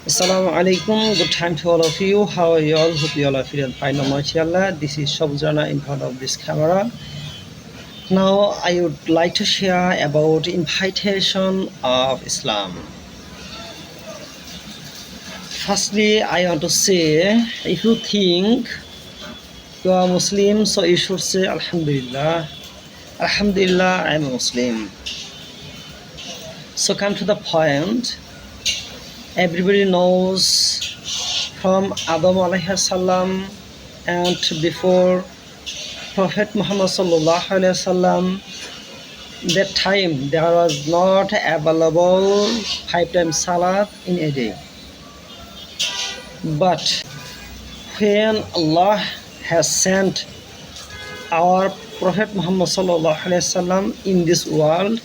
Assalamu alaikum. Good time to all of you. How are you all? Hope you all are feeling fine. MashaAllah. This is Shabzana in front of this camera. Now I would like to share about invitation of Islam. Firstly, I want to say, if you think you are Muslim, so you should say Alhamdulillah. Alhamdulillah, I am a Muslim. So come to the point. Everybody knows from Adam alayhi salam and before Prophet Muhammad sallallahu alaihi wasallam, that time there was not available 5 times salat in a day. But when Allah has sent our Prophet Muhammad sallallahu alaihi wasallam in this world,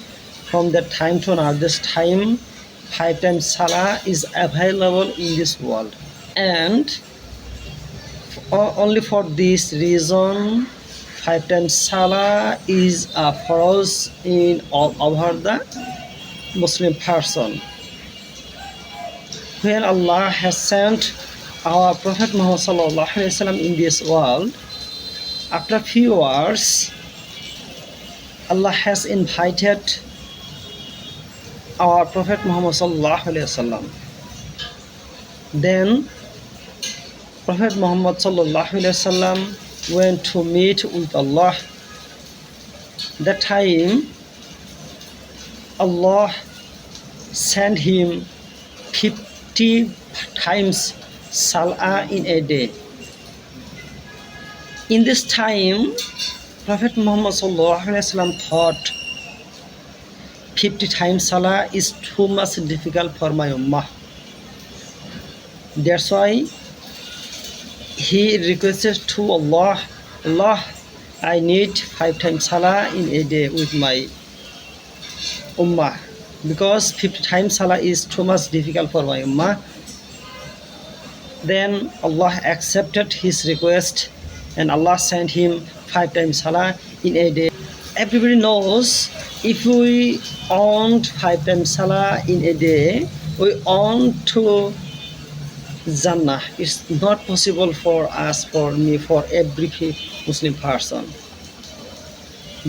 from that time to now, this time 5 times salah is available in this world, and only for this reason 5 times salah is a farz in all over the Muslim person. When Allah has sent our Prophet Muhammad sallallahu alaihi wasallam in this world, after few hours Allah has invited our Prophet Muhammad sallallahu alaihi wasallam. Then Prophet Muhammad sallallahu alaihi wasallam went to meet with Allah. That time Allah sent him 50 times salah in a day. In this time Prophet Muhammad sallallahu alaihi wasallam thought 50 times salah is too much difficult for my ummah. That's why he requested to Allah, Allah, I need 5 times salah in a day with my ummah, because 50 times salah is too much difficult for my ummah. Then Allah accepted his request and Allah sent him 5 times salah in a day. Everybody knows if we earn 5 times salah in a day, we earn to Jannah. It's not possible for us, for me, for every Muslim person.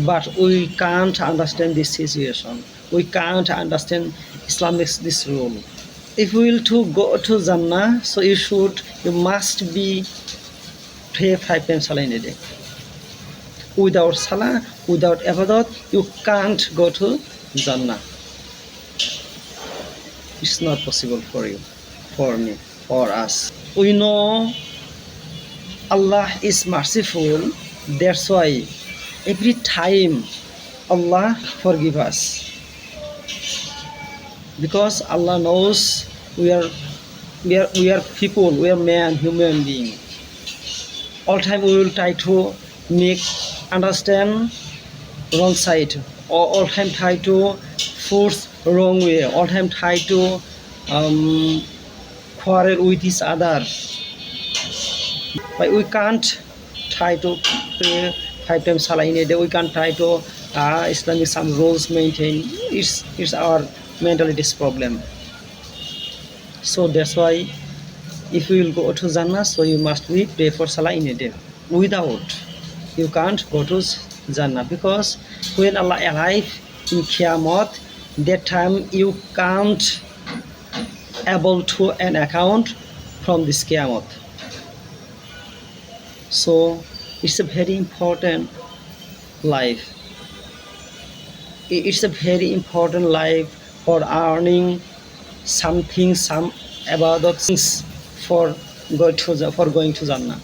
But we can't understand this situation. We can't understand Islamic this rule. If we will to go to Jannah, so you must be pray 5 times salah in a day. Without salah, without ibadat, you can't go to Jannah. It's not possible for you, for me, for us. We know Allah is merciful. That's why every time Allah forgive us, because Allah knows we are people, we are man, human being. All time we will try to make understand wrong side, or all time try to force wrong way, all time try to quarrel with each other. But we can't try to pray 5 times salah in a day. We can't try to Islamic some rules maintain. It's our mentality's problem. So that's why if you will go to Jannah, so you must be pray for salah in a day. Without, you can't go to Jannah, because when Allah arrive in Qiyamah, that time you can't able to an account from this Qiyamah. So it's a very important life. It's a very important life for earning something, some about the things for going to Jannah.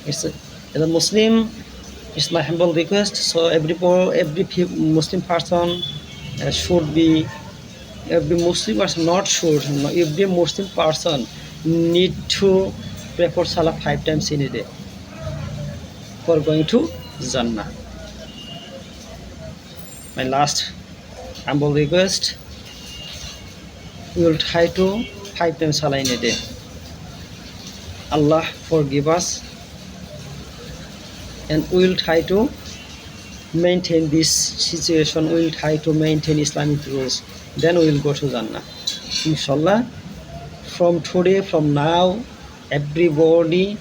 As a Muslim, it's my humble request. So every Muslim person should be, every Muslim person not should, no, every Muslim person need to pray for salah 5 times in a day for going to Jannah. My last humble request, we will try to 5 times salah in a day. Allah forgive us, and we will try to maintain this situation. We will try to maintain Islamic rules. Then we will go to Jannah. inshallah. From today, from now, everybody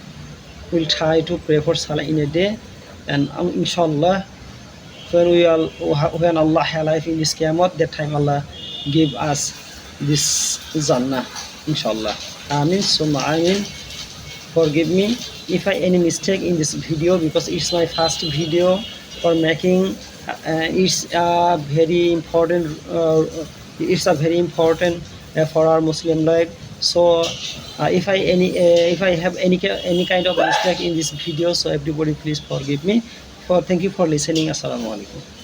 will try to pray for salah in a day, and inshallah, when Allah alive in this Qiyamah, that time Allah give us this Jannah, inshallah. Amin, summa amin. Forgive me if I any mistake in this video, because it's my first video for making. It's very important. It's a very important for our Muslim life. So if I have any kind of mistake in this video, so everybody please forgive me. Thank you for listening. Assalamu alaikum.